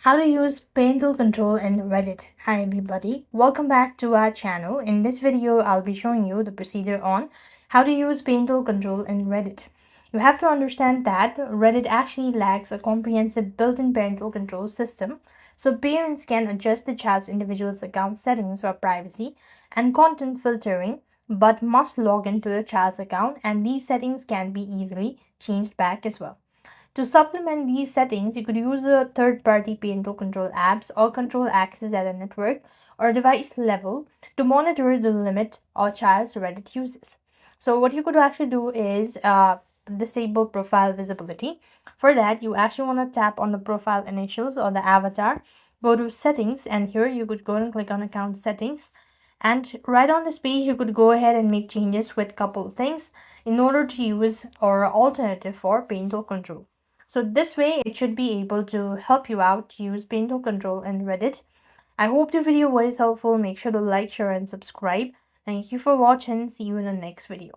How to use parental control in Reddit. Hi everybody, welcome back to our channel. In this video, I'll be showing you the procedure on how to use parental control in Reddit. You have to understand that Reddit actually lacks a comprehensive built-in parental control system, so parents can adjust the child's individual's account settings for privacy and content filtering, but must log into the child's account, and these settings can be easily changed back as well. To supplement these settings, you could use a third-party parental control apps or control access at a network or device level to monitor the limit a child's Reddit uses. So what you could actually do is disable profile visibility. For that, you actually want to tap on the profile initials or the avatar, go to settings, and here you could go and click on account settings. And right on this page, you could go ahead and make changes with couple things in order to use or alternative for parental control. So this way, it should be able to help you out to use parental control in Reddit. I hope the video was helpful. Make sure to like, share, and subscribe. Thank you for watching. See you in the next video.